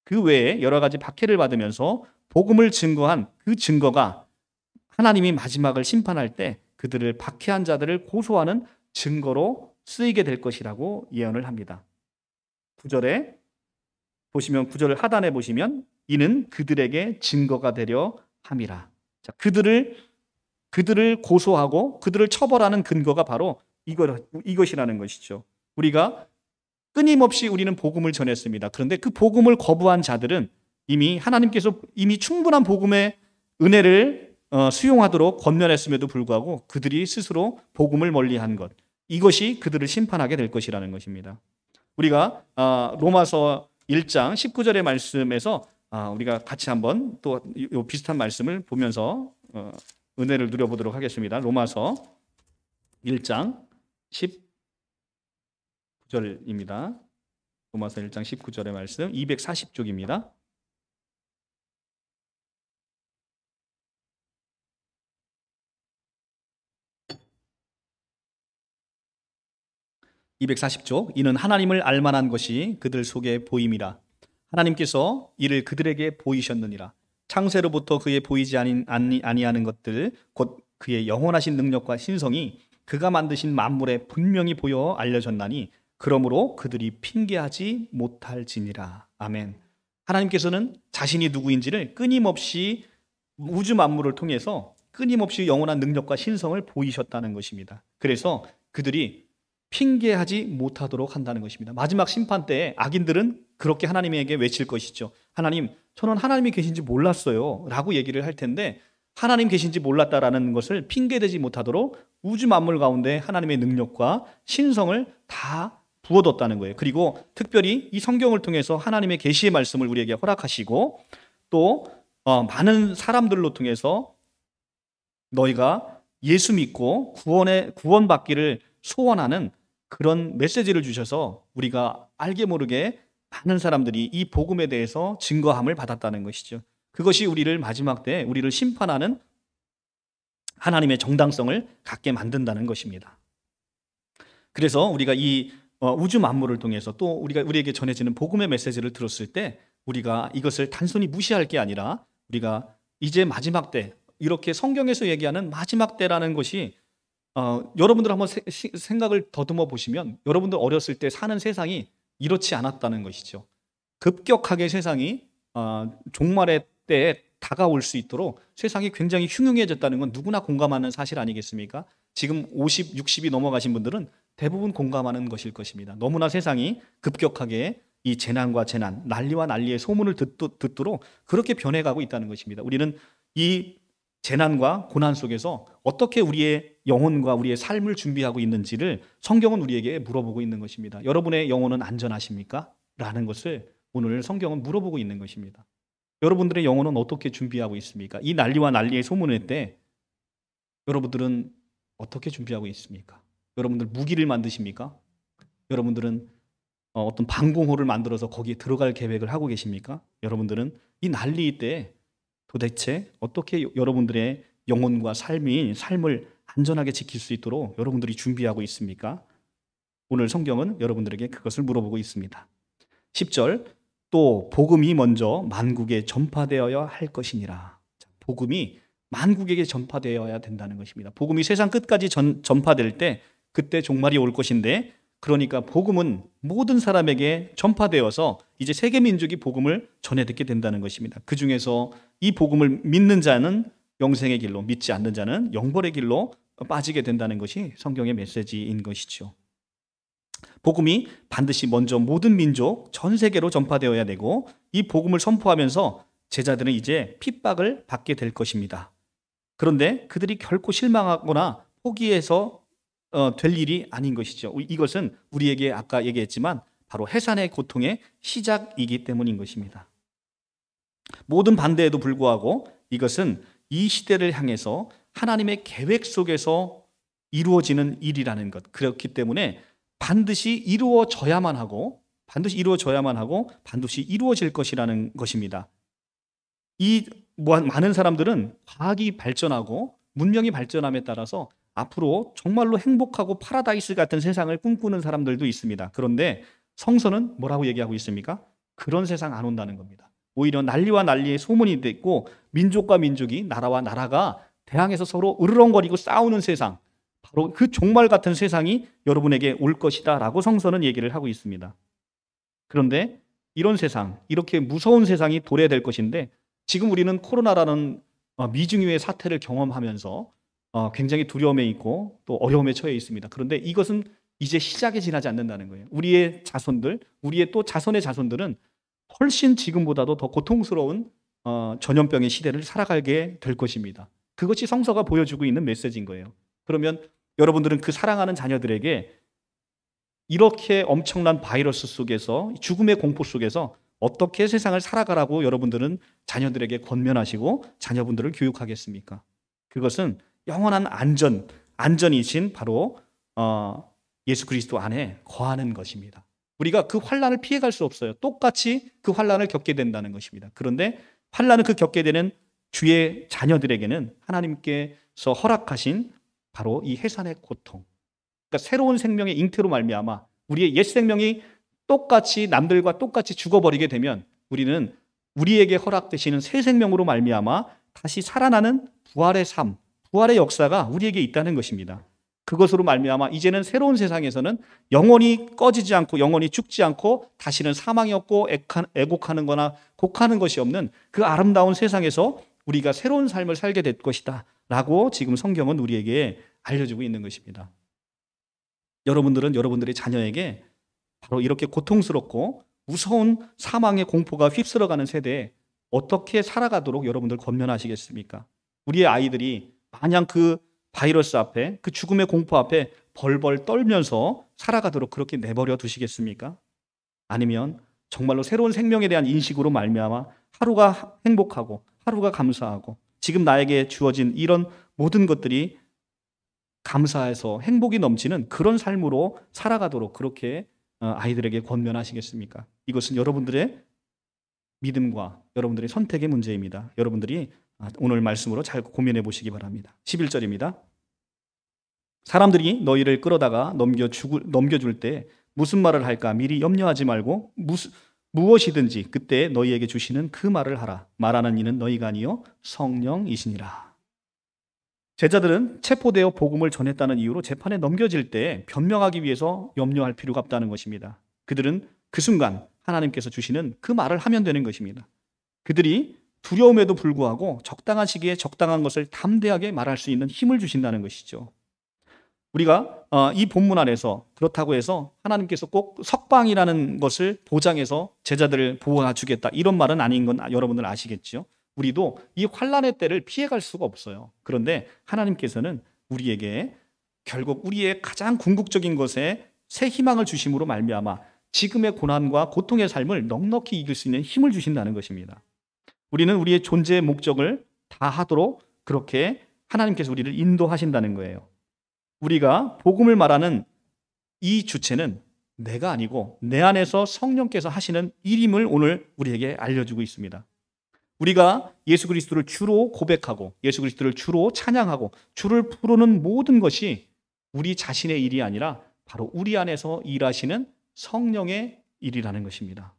그 외에 여러 가지 박해를 받으면서 복음을 증거한 그 증거가 하나님이 마지막을 심판할 때 그들을 박해한 자들을 고소하는 증거로 쓰이게 될 것이라고 예언을 합니다. 9절에 보시면 9절 하단에 보시면 이는 그들에게 증거가 되려 함이라. 자, 그들을 고소하고 그들을 처벌하는 근거가 바로 이것이라는 것이죠. 우리가 끊임없이 우리는 복음을 전했습니다. 그런데 그 복음을 거부한 자들은 이미 하나님께서 이미 충분한 복음의 은혜를 수용하도록 권면했음에도 불구하고 그들이 스스로 복음을 멀리한 것, 이것이 그들을 심판하게 될 것이라는 것입니다. 우리가 로마서 1장 19절의 말씀에서 우리가 같이 한번 또 비슷한 말씀을 보면서 은혜를 누려보도록 하겠습니다. 로마서 1장 19절입니다. 로마서 1장 19절의 말씀 240쪽입니다. (240쪽) 이는 하나님을 알만한 것이 그들 속에 보임이라. 하나님께서 이를 그들에게 보이셨느니라. 창세로부터 그의 보이지 아니하는 것들 곧 그의 영원하신 능력과 신성이 그가 만드신 만물에 분명히 보여 알려졌나니 그러므로 그들이 핑계하지 못할지니라. 아멘. 하나님께서는 자신이 누구인지를 끊임없이 우주 만물을 통해서 끊임없이 영원한 능력과 신성을 보이셨다는 것입니다. 그래서 그들이 핑계하지 못하도록 한다는 것입니다. 마지막 심판 때에 악인들은 그렇게 하나님에게 외칠 것이죠. 하나님, 저는 하나님이 계신지 몰랐어요 라고 얘기를 할 텐데 하나님 계신지 몰랐다라는 것을 핑계대지 못하도록 우주 만물 가운데 하나님의 능력과 신성을 다 부어뒀다는 거예요. 그리고 특별히 이 성경을 통해서 하나님의 계시의 말씀을 우리에게 허락하시고 또 많은 사람들로 통해서 너희가 예수 믿고 구원받기를 소원하는 그런 메시지를 주셔서 우리가 알게 모르게 많은 사람들이 이 복음에 대해서 증거함을 받았다는 것이죠. 그것이 우리를 마지막 때 우리를 심판하는 하나님의 정당성을 갖게 만든다는 것입니다. 그래서 우리가 이 우주 만물을 통해서 또 우리에게 전해지는 복음의 메시지를 들었을 때 우리가 이것을 단순히 무시할 게 아니라 우리가 이제 마지막 때 이렇게 성경에서 얘기하는 마지막 때라는 것이 여러분들 한번 생각을 더듬어 보시면 여러분들 어렸을 때 사는 세상이 이렇지 않았다는 것이죠. 급격하게 세상이 종말의 때에 다가올 수 있도록 세상이 굉장히 흉흉해졌다는 건 누구나 공감하는 사실 아니겠습니까? 지금 50, 60이 넘어가신 분들은 대부분 공감하는 것일 것입니다. 너무나 세상이 급격하게 이 재난과 재난, 난리와 난리의 소문을 듣도록 그렇게 변해가고 있다는 것입니다. 우리는 이 재난과 고난 속에서 어떻게 우리의 영혼과 우리의 삶을 준비하고 있는지를 성경은 우리에게 물어보고 있는 것입니다. 여러분의 영혼은 안전하십니까? 라는 것을 오늘 성경은 물어보고 있는 것입니다. 여러분들의 영혼은 어떻게 준비하고 있습니까? 이 난리와 난리의 소문의 때 여러분들은 어떻게 준비하고 있습니까? 여러분들 무기를 만드십니까? 여러분들은 어떤 방공호를 만들어서 거기에 들어갈 계획을 하고 계십니까? 여러분들은 이 난리 때 도대체 어떻게 여러분들의 영혼과 삶을 안전하게 지킬 수 있도록 여러분들이 준비하고 있습니까? 오늘 성경은 여러분들에게 그것을 물어보고 있습니다. 10절, 또 복음이 먼저 만국에 전파되어야 할 것이니라. 복음이 만국에게 전파되어야 된다는 것입니다. 복음이 세상 끝까지 전파될 때 그때 종말이 올 것인데, 그러니까 복음은 모든 사람에게 전파되어서 이제 세계 민족이 복음을 전해 듣게 된다는 것입니다. 그 중에서 이 복음을 믿는 자는 영생의 길로, 믿지 않는 자는 영벌의 길로 빠지게 된다는 것이 성경의 메시지인 것이죠. 복음이 반드시 먼저 모든 민족, 전 세계로 전파되어야 되고, 이 복음을 선포하면서 제자들은 이제 핍박을 받게 될 것입니다. 그런데 그들이 결코 실망하거나 포기해서 될 일이 아닌 것이죠. 이것은 우리에게 아까 얘기했지만 바로 해산의 고통의 시작이기 때문인 것입니다. 모든 반대에도 불구하고 이것은 이 시대를 향해서 하나님의 계획 속에서 이루어지는 일이라는 것, 그렇기 때문에 반드시 이루어져야만 하고 반드시 이루어질 것이라는 것입니다. 이 많은 사람들은 과학이 발전하고 문명이 발전함에 따라서 앞으로 정말로 행복하고 파라다이스 같은 세상을 꿈꾸는 사람들도 있습니다. 그런데 성서는 뭐라고 얘기하고 있습니까? 그런 세상 안 온다는 겁니다. 오히려 난리와 난리의 소문이 됐고, 민족과 민족이, 나라와 나라가 대항해서 서로 으르렁거리고 싸우는 세상, 바로 그 종말 같은 세상이 여러분에게 올 것이다 라고 성서는 얘기를 하고 있습니다. 그런데 이런 세상, 이렇게 무서운 세상이 도래될 것인데, 지금 우리는 코로나라는 미중유의 사태를 경험하면서 굉장히 두려움에 있고 또 어려움에 처해 있습니다. 그런데 이것은 이제 시작에 지나지 않는다는 거예요. 우리의 자손들, 우리의 또 자손의 자손들은 훨씬 지금보다도 더 고통스러운 전염병의 시대를 살아가게 될 것입니다. 그것이 성서가 보여주고 있는 메시지인 거예요. 그러면 여러분들은 그 사랑하는 자녀들에게 이렇게 엄청난 바이러스 속에서, 죽음의 공포 속에서 어떻게 세상을 살아가라고 여러분들은 자녀들에게 권면하시고 자녀분들을 교육하겠습니까? 그것은 영원한 안전이신 바로 예수 그리스도 안에 거하는 것입니다. 우리가 그 환난을 피해갈 수 없어요. 똑같이 그 환난을 겪게 된다는 것입니다. 그런데 환난을 겪게 되는 주의 자녀들에게는 하나님께서 허락하신 바로 이 해산의 고통, 그러니까 새로운 생명의 잉태로 말미암아 우리의 옛 생명이 똑같이 남들과 똑같이 죽어버리게 되면 우리는 우리에게 허락되시는 새 생명으로 말미암아 다시 살아나는 부활의 삶, 부활의 역사가 우리에게 있다는 것입니다. 그것으로 말미암아 이제는 새로운 세상에서는 영원히 꺼지지 않고 영원히 죽지 않고 다시는 사망이 없고 애곡하는 거나 곡하는 것이 없는 그 아름다운 세상에서 우리가 새로운 삶을 살게 될 것이다 라고 지금 성경은 우리에게 알려주고 있는 것입니다. 여러분들은 여러분들의 자녀에게 바로 이렇게 고통스럽고 무서운 사망의 공포가 휩쓸어가는 세대에 어떻게 살아가도록 여러분들 권면하시겠습니까? 우리의 아이들이 마냥 그 바이러스 앞에, 그 죽음의 공포 앞에 벌벌 떨면서 살아가도록 그렇게 내버려 두시겠습니까? 아니면 정말로 새로운 생명에 대한 인식으로 말미암아 하루가 행복하고 하루가 감사하고 지금 나에게 주어진 이런 모든 것들이 감사해서 행복이 넘치는 그런 삶으로 살아가도록 그렇게 아이들에게 권면하시겠습니까? 이것은 여러분들의 믿음과 여러분들의 선택의 문제입니다. 여러분들이 오늘 말씀으로 잘 고민해 보시기 바랍니다. 11절입니다. 사람들이 너희를 끌어다가 넘겨줄 때 무슨 말을 할까 미리 염려하지 말고 무엇이든지 그때 너희에게 주시는 그 말을 하라. 말하는 이는 너희가 아니요 성령이시니라. 제자들은 체포되어 복음을 전했다는 이유로 재판에 넘겨질 때 변명하기 위해서 염려할 필요가 없다는 것입니다. 그들은 그 순간 하나님께서 주시는 그 말을 하면 되는 것입니다. 그들이 두려움에도 불구하고 적당한 시기에 적당한 것을 담대하게 말할 수 있는 힘을 주신다는 것이죠. 우리가 이 본문 안에서 그렇다고 해서 하나님께서 꼭 석방이라는 것을 보장해서 제자들을 보호해주겠다 이런 말은 아닌 건 여러분들 아시겠죠? 우리도 이 환난의 때를 피해갈 수가 없어요. 그런데 하나님께서는 우리에게 결국 우리의 가장 궁극적인 것에 새 희망을 주심으로 말미암아 지금의 고난과 고통의 삶을 넉넉히 이길 수 있는 힘을 주신다는 것입니다. 우리는 우리의 존재의 목적을 다하도록 그렇게 하나님께서 우리를 인도하신다는 거예요. 우리가 복음을 말하는 이 주체는 내가 아니고 내 안에서 성령께서 하시는 일임을 오늘 우리에게 알려주고 있습니다. 우리가 예수 그리스도를 주로 고백하고 예수 그리스도를 주로 찬양하고 주를 부르는 모든 것이 우리 자신의 일이 아니라 바로 우리 안에서 일하시는 성령의 일이라는 것입니다.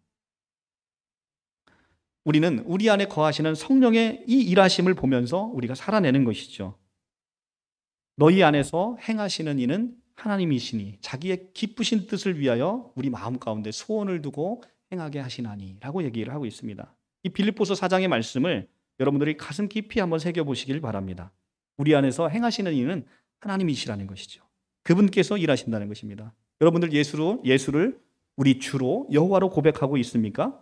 우리는 우리 안에 거하시는 성령의 이 일하심을 보면서 우리가 살아내는 것이죠. 너희 안에서 행하시는 이는 하나님이시니 자기의 기쁘신 뜻을 위하여 우리 마음 가운데 소원을 두고 행하게 하시나니 라고 얘기를 하고 있습니다. 이 빌립보서 4장의 말씀을 여러분들이 가슴 깊이 한번 새겨보시길 바랍니다. 우리 안에서 행하시는 이는 하나님이시라는 것이죠. 그분께서 일하신다는 것입니다. 여러분들 예수를 우리 주로 여호와로 고백하고 있습니까?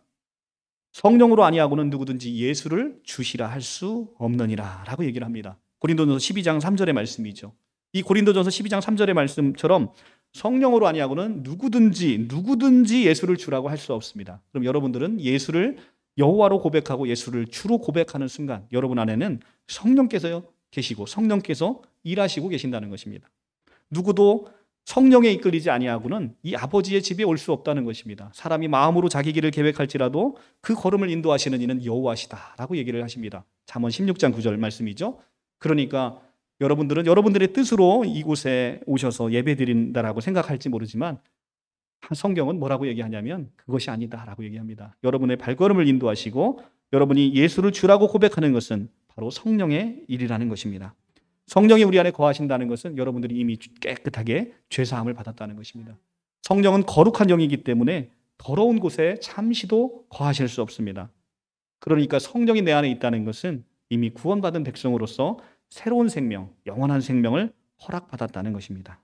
성령으로 아니하고는 누구든지 예수를 주시라 할 수 없느니라 라고 얘기를 합니다. 고린도전서 12장 3절의 말씀이죠. 이 고린도전서 12장 3절의 말씀처럼 성령으로 아니하고는 누구든지 예수를 주라고 할 수 없습니다. 그럼 여러분들은 예수를 여호와로 고백하고 예수를 주로 고백하는 순간 여러분 안에는 성령께서 계시고 성령께서 일하시고 계신다는 것입니다. 누구도 성령에 이끌리지 아니하고는 이 아버지의 집에 올 수 없다는 것입니다. 사람이 마음으로 자기 길을 계획할지라도 그 걸음을 인도하시는 이는 여호와시다라고 얘기를 하십니다. 잠언 16장 9절 말씀이죠. 그러니까 여러분들은 여러분들의 뜻으로 이곳에 오셔서 예배드린다라고 생각할지 모르지만 성경은 뭐라고 얘기하냐면 그것이 아니다라고 얘기합니다. 여러분의 발걸음을 인도하시고 여러분이 예수를 주라고 고백하는 것은 바로 성령의 일이라는 것입니다. 성령이 우리 안에 거하신다는 것은 여러분들이 이미 깨끗하게 죄사함을 받았다는 것입니다. 성령은 거룩한 영이기 때문에 더러운 곳에 잠시도 거하실 수 없습니다. 그러니까 성령이 내 안에 있다는 것은 이미 구원받은 백성으로서 새로운 생명, 영원한 생명을 허락받았다는 것입니다.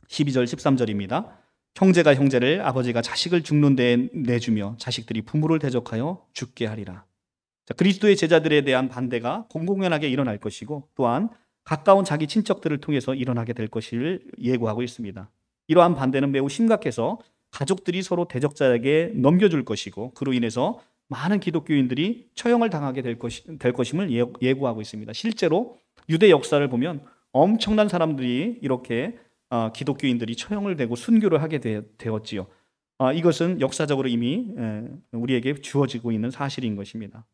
12절 13절입니다. 형제가 형제를 아버지가 자식을 죽는 데에 내주며 자식들이 부모를 대적하여 죽게 하리라. 그리스도의 제자들에 대한 반대가 공공연하게 일어날 것이고 또한 가까운 자기 친척들을 통해서 일어나게 될 것을 예고하고 있습니다. 이러한 반대는 매우 심각해서 가족들이 서로 대적자에게 넘겨줄 것이고 그로 인해서 많은 기독교인들이 처형을 당하게 될 것임을 예고하고 있습니다. 실제로 유대 역사를 보면 엄청난 사람들이 이렇게 기독교인들이 처형을 되고 순교를 하게 되었지요. 이것은 역사적으로 이미 우리에게 주어지고 있는 사실인 것입니다.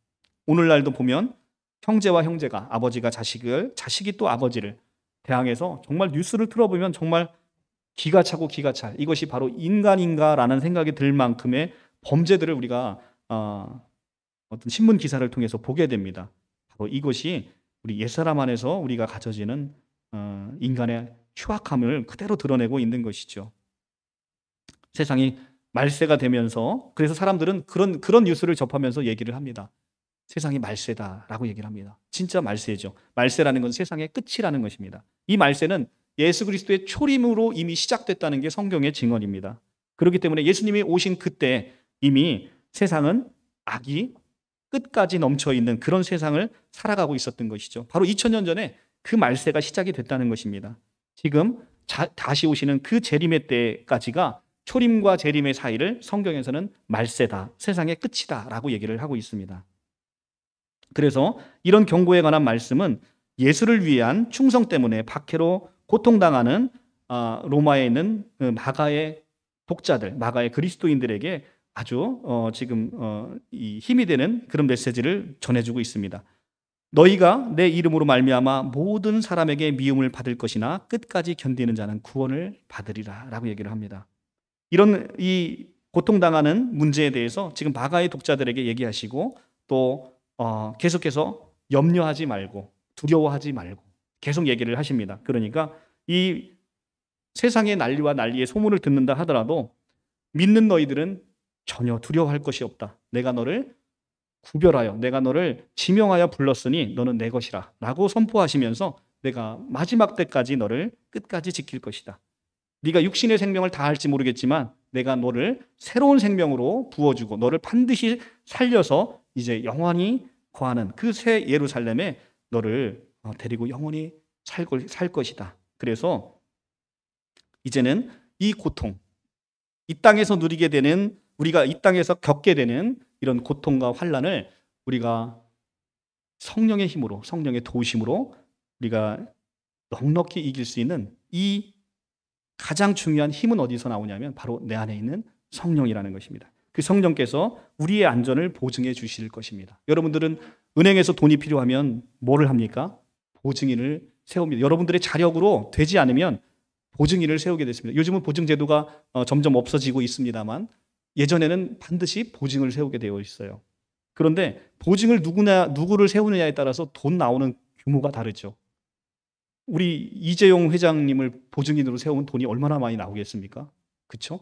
오늘날도 보면 형제와 형제가, 아버지가 자식을, 자식이 또 아버지를 대항해서 정말 뉴스를 틀어보면 정말 기가 차고 기가 찰, 이것이 바로 인간인가라는 생각이 들 만큼의 범죄들을 우리가 어떤 신문 기사를 통해서 보게 됩니다. 바로 이것이 우리 옛사람 안에서 우리가 가져지는 인간의 추악함을 그대로 드러내고 있는 것이죠. 세상이 말세가 되면서 그래서 사람들은 그런 뉴스를 접하면서 얘기를 합니다. 세상이 말세다라고 얘기를 합니다. 진짜 말세죠. 말세라는 건 세상의 끝이라는 것입니다. 이 말세는 예수 그리스도의 초림으로 이미 시작됐다는 게 성경의 증언입니다. 그렇기 때문에 예수님이 오신 그때 이미 세상은 악이 끝까지 넘쳐 있는 그런 세상을 살아가고 있었던 것이죠. 바로 2000년 전에 그 말세가 시작이 됐다는 것입니다. 지금 다시 오시는 그 재림의 때까지가 초림과 재림의 사이를 성경에서는 말세다, 세상의 끝이다라고 얘기를 하고 있습니다. 그래서 이런 경고에 관한 말씀은 예수를 위한 충성 때문에 박해로 고통당하는 로마에 있는 마가의 독자들, 마가의 그리스도인들에게 아주 지금 이 힘이 되는 그런 메시지를 전해주고 있습니다. 너희가 내 이름으로 말미암아 모든 사람에게 미움을 받을 것이나 끝까지 견디는 자는 구원을 받으리라라고 얘기를 합니다. 이런 이 고통당하는 문제에 대해서 지금 마가의 독자들에게 얘기하시고 또 계속해서 염려하지 말고 두려워하지 말고 계속 얘기를 하십니다. 그러니까 이 세상의 난리와 난리의 소문을 듣는다 하더라도 믿는 너희들은 전혀 두려워할 것이 없다. 내가 너를 구별하여 내가 너를 지명하여 불렀으니 너는 내 것이라 라고 선포하시면서 내가 마지막 때까지 너를 끝까지 지킬 것이다. 네가 육신의 생명을 다 할지 모르겠지만 내가 너를 새로운 생명으로 부어주고 너를 반드시 살려서 이제 영원히 거하는 그 새 예루살렘에 너를 데리고 영원히 살 것이다. 그래서 이제는 이 고통, 이 땅에서 누리게 되는 우리가 이 땅에서 겪게 되는 이런 고통과 환난을 우리가 성령의 힘으로 성령의 도우심으로 우리가 넉넉히 이길 수 있는 이 가장 중요한 힘은 어디서 나오냐면 바로 내 안에 있는 성령이라는 것입니다. 그 성령께서 우리의 안전을 보증해 주실 것입니다. 여러분들은 은행에서 돈이 필요하면 뭐를 합니까? 보증인을 세웁니다. 여러분들의 자력으로 되지 않으면 보증인을 세우게 됐습니다. 요즘은 보증제도가 점점 없어지고 있습니다만 예전에는 반드시 보증을 세우게 되어 있어요. 그런데 보증을 누구를 세우느냐에 따라서 돈 나오는 규모가 다르죠. 우리 이재용 회장님을 보증인으로 세우면 돈이 얼마나 많이 나오겠습니까? 그렇죠?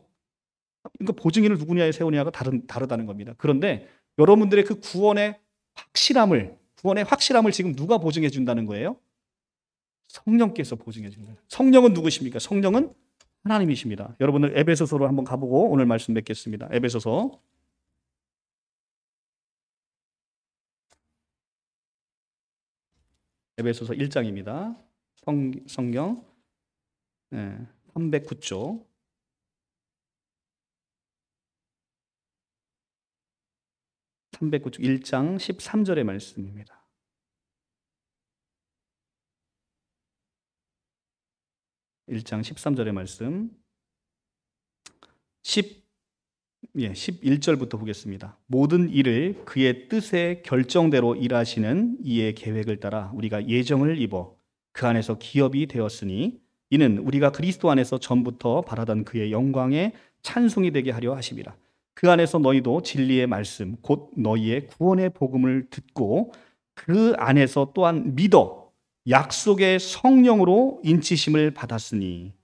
그러니까 보증인을 누구냐에 세우냐가 다르다는 겁니다. 그런데 여러분들의 그 구원의 확실함을 지금 누가 보증해 준다는 거예요? 성령께서 보증해 준다. 성령은 누구십니까? 성령은 하나님이십니다. 여러분들 에베소서로 한번 가보고 오늘 말씀 맺겠습니다. 에베소서 1장입니다. 성경 309쪽 1장 13절의 말씀입니다. 1장 13절의 말씀 11절부터 보겠습니다. 모든 일을 그의 뜻의 결정대로 일하시는 이의 계획을 따라 우리가 예정을 입어 그 안에서 기업이 되었으니 이는 우리가 그리스도 안에서 전부터 바라던 그의 영광의 찬송이 되게 하려 하심이라. 그 안에서 너희도 진리의 말씀 곧 너희의 구원의 복음을 듣고 그 안에서 또한 믿어 약속의 성령으로 인치심을 받았으니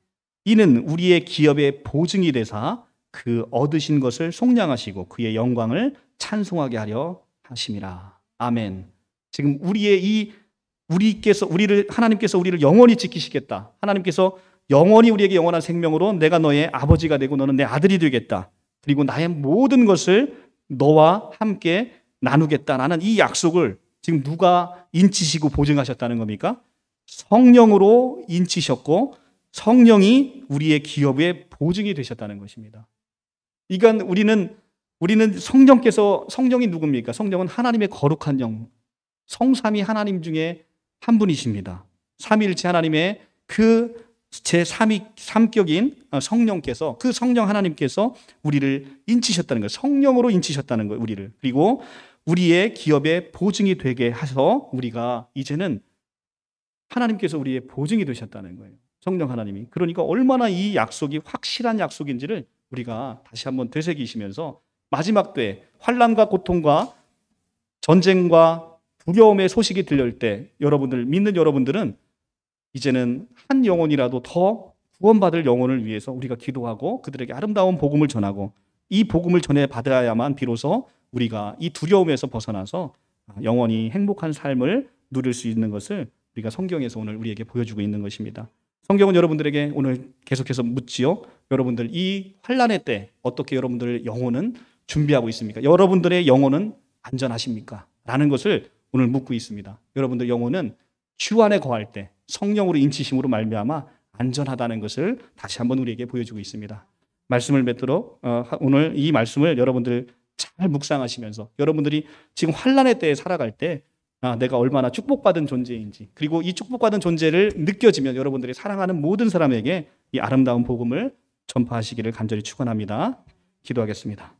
이는 우리의 기업의 보증이 되사 그 얻으신 것을 속량하시고 그의 영광을 찬송하게 하려 하심이라. 아멘. 지금 하나님께서 우리를 영원히 지키시겠다. 하나님께서 영원히 우리에게 영원한 생명으로 내가 너의 아버지가 되고 너는 내 아들이 되겠다. 그리고 나의 모든 것을 너와 함께 나누겠다라는 이 약속을 지금 누가 인치시고 보증하셨다는 겁니까? 성령으로 인치셨고 성령이 우리의 기업의 보증이 되셨다는 것입니다. 그러니까 우리는 성령이 누굽니까? 성령은 하나님의 거룩한 영, 성삼위 하나님 중에 한 분이십니다. 삼위일체 하나님의 그 제3격인 성령께서 그 성령 하나님께서 우리를 인치셨다는 거예요. 성령으로 인치셨다는 거예요. 우리를. 그리고 우리의 기업의 보증이 되게 하셔서 우리가 이제는 하나님께서 우리의 보증이 되셨다는 거예요. 성령 하나님이. 그러니까 얼마나 이 약속이 확실한 약속인지를 우리가 다시 한번 되새기시면서 마지막 때에 환난과 고통과 전쟁과 두려움의 소식이 들릴 때 믿는 여러분들은 이제는 한 영혼이라도 더 구원받을 영혼을 위해서 우리가 기도하고 그들에게 아름다운 복음을 전하고 이 복음을 전해 받아야만 비로소 우리가 이 두려움에서 벗어나서 영원히 행복한 삶을 누릴 수 있는 것을 우리가 성경에서 오늘 우리에게 보여주고 있는 것입니다. 성경은 여러분들에게 오늘 계속해서 묻지요. 여러분들 이 환난의 때 어떻게 여러분들 영혼은 준비하고 있습니까? 여러분들의 영혼은 안전하십니까? 라는 것을 오늘 묻고 있습니다. 여러분들 영혼은 주 안에 거할 때 성령으로 인치심으로 말미암아 안전하다는 것을 다시 한번 우리에게 보여주고 있습니다. 말씀을 맺도록 오늘 이 말씀을 여러분들 잘 묵상하시면서 여러분들이 지금 환난의 때에 살아갈 때 내가 얼마나 축복받은 존재인지, 그리고 이 축복받은 존재를 느껴지면 여러분들이 사랑하는 모든 사람에게 이 아름다운 복음을 전파하시기를 간절히 축원합니다. 기도하겠습니다.